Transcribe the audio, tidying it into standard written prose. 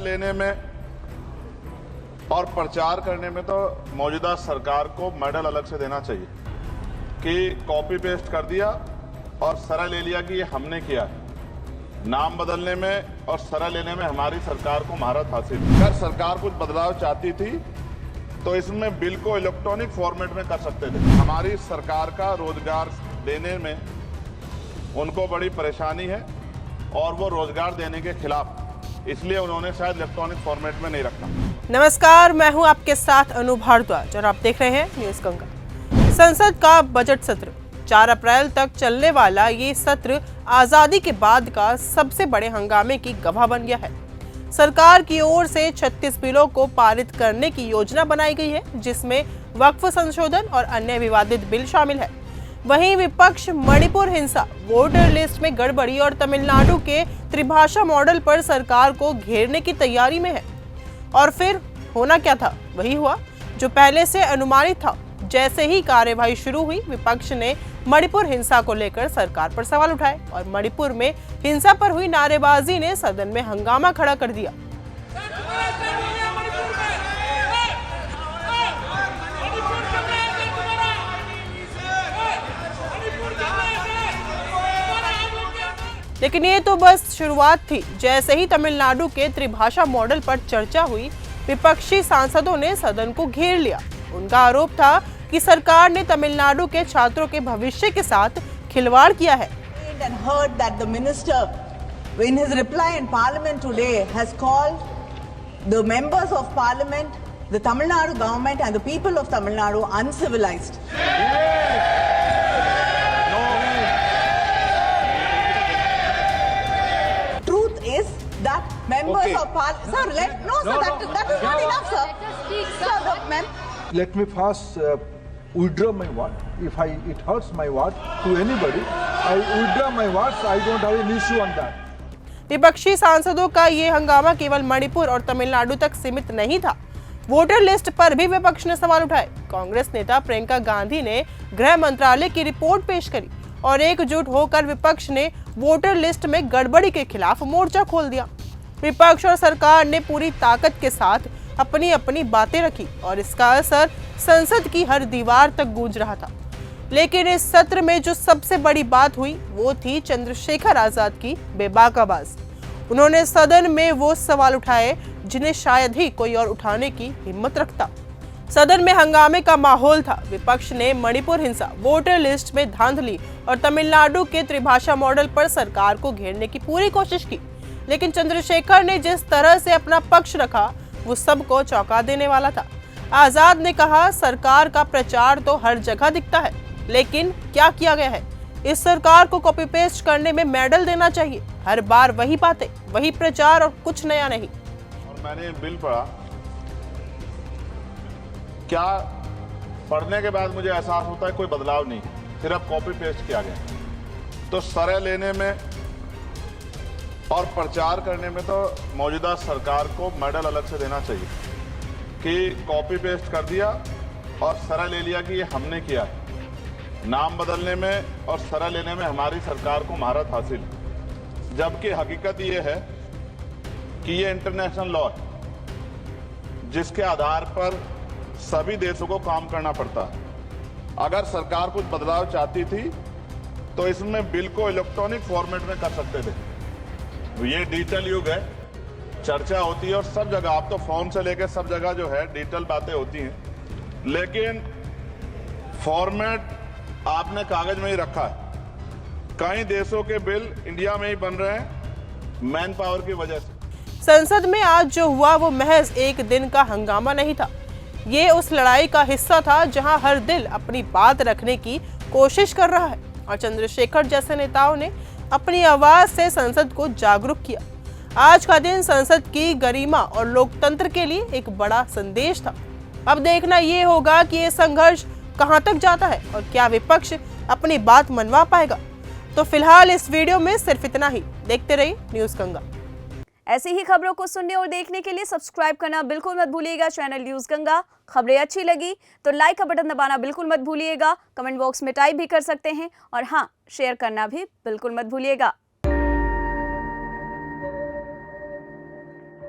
लेने में और प्रचार करने में तो मौजूदा सरकार को मेडल अलग से देना चाहिए कि कॉपी पेस्ट कर दिया और सरह ले लिया कि ये हमने किया है। नाम बदलने में और सरह लेने में हमारी सरकार को महारत हासिल। अगर सरकार कुछ बदलाव चाहती थी तो इसमें बिल को इलेक्ट्रॉनिक फॉर्मेट में कर सकते थे। हमारी सरकार का रोजगार देने में उनको बड़ी परेशानी है और वो रोजगार देने के खिलाफ, इसलिए उन्होंने शायद इलेक्ट्रॉनिक फॉर्मेट में नहीं रखा। नमस्कार, मैं हूं आपके साथ अनु भारद्वाज और आप देख रहे हैं न्यूज़ गंगा। संसद का बजट सत्र 4 अप्रैल तक चलने वाला ये सत्र आजादी के बाद का सबसे बड़े हंगामे की गवाह बन गया है। सरकार की ओर से 36 बिलों को पारित करने की योजना बनाई गई है, जिसमें वक्फ संशोधन और अन्य विवादित बिल शामिल है। वहीं विपक्ष मणिपुर हिंसा, वोटर लिस्ट में गड़बड़ी और तमिलनाडु के त्रिभाषा मॉडल पर सरकार को घेरने की तैयारी में है। और फिर होना क्या था, वही हुआ जो पहले से अनुमानित था। जैसे ही कार्यवाही शुरू हुई, विपक्ष ने मणिपुर हिंसा को लेकर सरकार पर सवाल उठाए और मणिपुर में हिंसा पर हुई नारेबाजी ने सदन में हंगामा खड़ा कर दिया। लेकिन ये तो बस शुरुआत थी। जैसे ही तमिलनाडु के त्रिभाषा मॉडल पर चर्चा हुई, विपक्षी सांसदों ने सदन को घेर लिया। उनका आरोप था कि सरकार ने तमिलनाडु के छात्रों के भविष्य के साथ खिलवाड़ किया है। And heard that the minister, in his reply in parliament today, has called the members of parliament, the Tamil Nadu government and the people of Tamil Nadu uncivilized. Truth is that members of parliament, sir, that is not enough, sir. Sir, Let me first withdraw my word. If it hurts my word to anybody, I withdraw my words. I don't have an issue on that. विपक्षी सांसदों का ये हंगामा केवल मणिपुर और तमिलनाडु तक सीमित नहीं था। वोटर लिस्ट पर भी विपक्ष ने सवाल उठाए। कांग्रेस नेता प्रियंका गांधी ने गृह मंत्रालय की रिपोर्ट पेश करी और एकजुट होकर विपक्ष ने वोटर लिस्ट में गड़बड़ी के खिलाफ मोर्चा खोल दिया। विपक्ष और सरकार ने पूरी ताकत के साथ अपनी अपनी बातें रखी और इसका असर संसद की हर दीवार तक गूंज रहा था। लेकिन इस सत्र में जो सबसे बड़ी बात हुई वो थी चंद्रशेखर आजाद की बेबाक आवाज। उन्होंने सदन में वो सवाल उठाए जिन्हें शायद ही कोई और उठाने की हिम्मत रखता। सदन में हंगामे का माहौल था। विपक्ष ने मणिपुर हिंसा, वोटर लिस्ट में धांधली और तमिलनाडु के त्रिभाषा मॉडल पर सरकार को घेरने की पूरी कोशिश की। लेकिन चंद्रशेखर ने जिस तरह से अपना पक्ष रखा वो सबको चौंका देने वाला था। आजाद ने कहा, सरकार का प्रचार तो हर जगह दिखता है, लेकिन क्या किया गया है? इस सरकार को कॉपी पेस्ट करने में मेडल देना चाहिए। हर बार वही बातें, वही प्रचार और कुछ नया नहीं। और मैंने बिल पढ़ा, क्या पढ़ने के बाद मुझे एहसास होता है कोई बदलाव नहीं, सिर्फ कॉपी पेस्ट किया गया। तो सरह लेने में और प्रचार करने में तो मौजूदा सरकार को मेडल अलग से देना चाहिए कि कॉपी पेस्ट कर दिया और सरह ले लिया कि ये हमने किया है। नाम बदलने में और सरह लेने में हमारी सरकार को महारत हासिल, जबकि हकीकत ये है कि ये इंटरनेशनल लॉ है जिसके आधार पर सभी देशों को काम करना पड़ता है। अगर सरकार कुछ बदलाव चाहती थी तो इसमें बिल को इलेक्ट्रॉनिक फॉर्मेट में कर सकते थे। ये डिजिटल युग है, चर्चा होती है और सब जगह, आप तो फोन से लेकर सब जगह जो है डिजिटल बातें होती हैं, लेकिन फॉर्मेट आपने कागज में ही रखा है। कई देशों के बिल इंडिया में ही बन रहे हैं मैन पावर की वजह से। संसद में आज जो हुआ वो महज एक दिन का हंगामा नहीं था। ये उस लड़ाई का हिस्सा था जहां हर दिल अपनी बात रखने की कोशिश कर रहा है और चंद्रशेखर जैसे नेताओं ने अपनी आवाज से संसद को जागरूक किया। आज का दिन संसद की गरिमा और लोकतंत्र के लिए एक बड़ा संदेश था। अब देखना ये होगा कि ये संघर्ष कहां तक जाता है और क्या विपक्ष अपनी बात मनवा पाएगा। तो फिलहाल इस वीडियो में सिर्फ इतना ही। देखते रहिए न्यूज़ गंगा। ऐसी ही खबरों को सुनने और देखने के लिए सब्सक्राइब करना बिल्कुल मत भूलिएगा चैनल न्यूज़ गंगा। खबरें अच्छी लगी तो लाइक का बटन दबाना बिल्कुल मत भूलिएगा। कमेंट बॉक्स में टाइप भी कर सकते हैं और हाँ, शेयर करना भी बिल्कुल मत भूलिएगा।